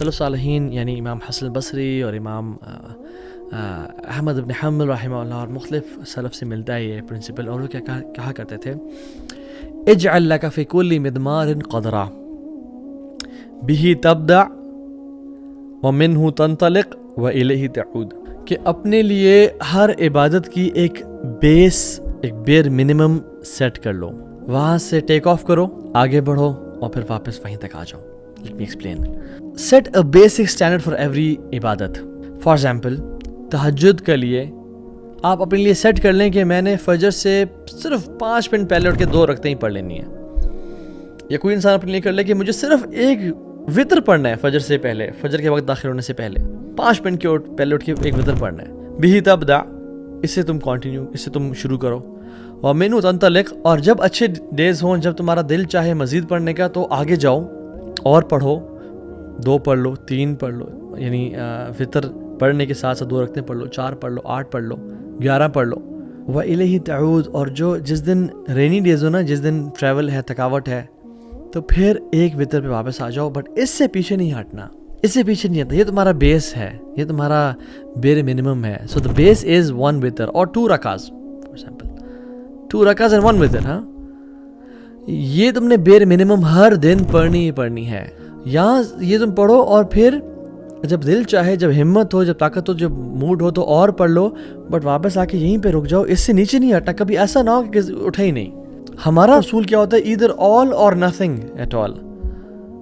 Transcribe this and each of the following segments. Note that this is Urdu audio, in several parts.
سلف صالحین یعنی امام حسن البصری اور امام احمد بن حنبل رحمہ اللہ اور مختلف سلف سے ملتا ہے یہ پرنسپل، اور وہ کیا کہا کرتے تھے، اجعل لک فی کل مدمار قدرا بہ تبدع ومنہ تنطلق والیہ تعود، کہ اپنے لیے ہر عبادت کی ایک بیر منیمم سیٹ کر لو، وہاں سے ٹیک آف کرو، آگے بڑھو اور پھر واپس وہیں تک آ جاؤ. Let me explain. Set a basic standard for every عبادت. For example, تہجد کے لیے آپ اپنے لیے سیٹ کر لیں کہ میں نے فجر سے صرف 5 منٹ پہلے اٹھ کے 2 رکعتیں ہی پڑھ لینی ہیں. یا کوئی انسان اپنے لیے کر لے کہ مجھے صرف ایک وطر پڑھنا ہے فجر سے پہلے، فجر کے وقت داخل ہونے سے پہلے 5 منٹ کے پہلے اٹھ کے ایک وطر پڑھنا ہے. بہ تبدع، اس سے تم کنٹینیو، اس سے تم شروع کرو. ومنہ تنطلق، اور جب اچھے ڈیز ہوں، جب تمہارا دل چاہے مزید پڑھنے کا تو آگے جاؤ اور پڑھو، 2 پڑھ لو، 3 پڑھ لو، یعنی فطر پڑھنے کے ساتھ ساتھ 2 رکعتیں پڑھ لو، 4 پڑھ لو، 8 پڑھ لو، 11 پڑھ لو. وَإِلَيْهِ تعود، اور جو جس دن رینی ڈیز ہو نا، جس دن ٹریول ہے، تھکاوٹ ہے، تو پھر ایک وطر پہ واپس آ جاؤ، بٹ اس سے پیچھے نہیں ہٹنا، اس سے پیچھے نہیں ہٹنا. یہ تمہارا بیس ہے، یہ تمہارا بیر منیمم ہے. سو دا بیس از 1 وطر اور 2 رکعات، فار ایگزامپل 2 رکعات اینڈ 1 وطر. ہاں، یہ تم نے بیر منیمم ہر دن پڑھنی ہی پڑھنی ہے. یہاں یہ تم پڑھو اور پھر جب دل چاہے، جب ہمت ہو، جب طاقت ہو، جب موڈ ہو تو اور پڑھ لو، بٹ واپس آ کے یہیں پہ رک جاؤ، اس سے نیچے نہیں ہٹنا. کبھی ایسا نہ ہو کہ اٹھے ہی نہیں. ہمارا اصول کیا ہوتا ہے، either all or nothing at all.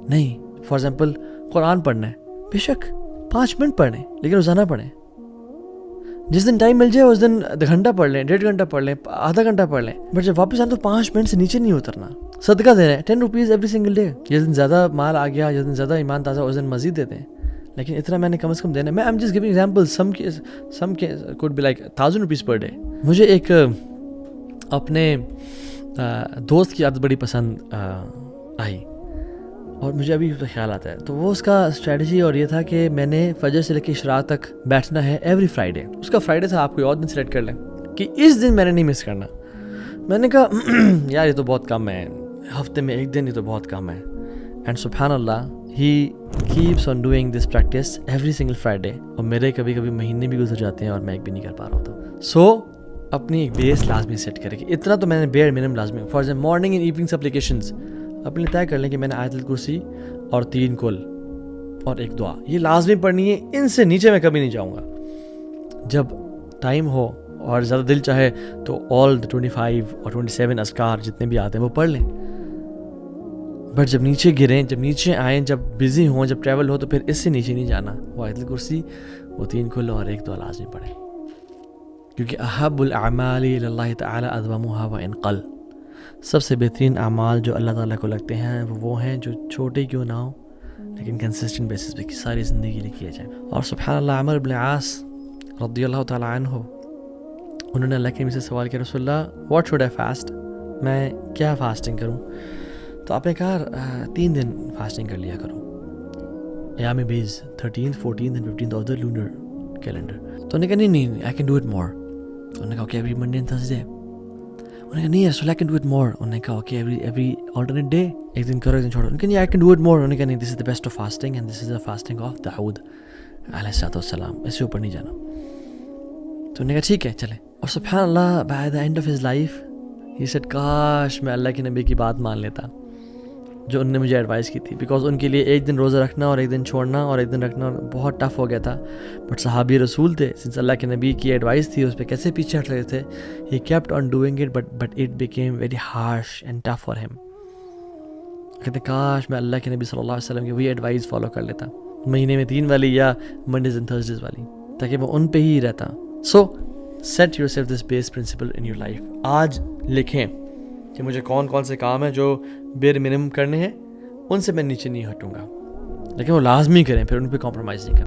نہیں، فار ایگزامپل قرآن پڑھنا ہے، بے شک 5 منٹ پڑھیں، لیکن روزانہ پڑھیں. جس دن ٹائم مل جائے اس دن 1 گھنٹہ پڑھ لیں، 1.5 گھنٹہ پڑھ لیں، آدھا گھنٹہ پڑھ لیں، بٹ جب واپس آئیں تو 5 منٹ سے نیچے نہیں اترنا. صدقہ دینا ہے 10 روپیز ایوری سنگل ڈے. جس دن زیادہ مال آ گیا، جس دن زیادہ ایمان تازہ، اس دن مزید دیتے ہیں، لیکن اتنا میں نے کم از کم دینا ہے. میں I'm just giving examples. Some could be like 1000 rupees per day. مجھے ایک اپنے دوست کی عادت بڑی پسند آئی اور مجھے ابھی خیال آتا ہے. تو وہ اس کا اسٹریٹجی اور یہ تھا کہ میں نے فجر سے لے کے اشراق تک بیٹھنا ہے ایوری فرائیڈے. اس کا فرائیڈے تھا، آپ کوئی اور دن سلیکٹ کر لیں کہ اس دن میں نے نہیں مس کرنا. میں نے کہا یار یہ تو بہت کم ہے، ہفتے میں 1 دن ہی تو بہت کم ہے. اینڈ سبحان اللہ ہی keeps on doing this practice every single Friday. اور میرے کبھی کبھی مہینے بھی گزر جاتے ہیں اور میں ایک بھی نہیں کر پا رہا ہوتا. سو اپنی ایک بیس لازمی سیٹ کرے کہ اتنا تو میں نے بیئر منیمم لازمی. For example morning and evening supplications اپنے طے کر لیں کہ میں نے آیت الکرسی اور 3 کل اور 1 دعا یہ لازمی پڑھنی ہے. ان سے نیچے میں کبھی نہیں جاؤں گا. جب ٹائم ہو اور زیادہ دل چاہے تو آل 25 اور 27 اذکار جتنے بھی آتے ہیں وہ پڑھ لیں. بٹ جب نیچے گریں، جب نیچے آئیں، جب بزی ہوں، جب ٹریول ہو، تو پھر اس سے نیچے نہیں جانا. وہ آیت الکرسی، وہ 3 کل اور 1 دعا لازمی پڑھیں، کیونکہ احب الاعمال الی اللہ تعالی ادومها وان قل. سب سے بہترین اعمال جو اللہ تعالیٰ کو لگتے ہیں وہ ہیں جو چھوٹے کیوں نہ ہو لیکن کنسسٹنٹ بیسس پہ ساری زندگی کے لیے کیے جائیں. اور سبحان اللہ عمر بن عاص رضی اللہ تعالیٰ عنہ، انہوں نے اللہ کے نبی سے سوال کیا، رسول اللہ واٹ شوڈ آئی فاسٹ، میں کیا فاسٹنگ کروں؟ تو آپ نے کہا 3 دن فاسٹنگ کر لیا کرو، ایام بیز 13th 14th and 15th of the lunar calendar. تو انہوں نے کہا نہیں I can do it more. انہوں نے کہا okay every Monday and Thursday. انہوں نے کہا نہیں رسول I can do it more. انہوں نے کہا اوکے ایوری آلٹرنیٹ ڈے، ایک دن کرو ایک دن چھوڑو. انہوں نے کہا نہیں I can do it more. انہوں نے کہا نہیں this is the best of fasting and this is the fasting of Dawood علیہ السلام، اس سے اوپر نہیں جانا. تو انہوں نے کہا ٹھیک ہے چلیں. اور سبحان Allah by the end of his life he said کاش میں اللہ کے نبی کی بات مان لیتا جو ان نے مجھے ایڈوائز کی تھی. بیکاز ان کے لیے 1 دن روزہ رکھنا اور 1 دن چھوڑنا اور 1 دن رکھنا بہت ٹف ہو گیا تھا. بٹ صحابی رسول تھے، سنس اللہ کے نبی کی ایڈوائس تھی اس پہ کیسے پیچھے ہٹ رہے تھے. He kept on doing it but it became very harsh and tough for him. کہتے کاش میں اللہ کے نبی صلی اللہ علیہ وسلم کی وہی ایڈوائس فالو کر لیتا، مہینے میں 3 والی یا منڈیز اینڈ تھرسڈیز والی، تاکہ میں ان پہ ہی رہتا. So set yourself this base principle in your life. آج لکھیں کہ مجھے کون سے کام ہیں جو بیر منیمم کرنے ہیں، ان سے میں نیچے نہیں ہٹوں گا، لیکن وہ لازمی کریں، پھر ان پہ کمپرومائز نہیں کریں.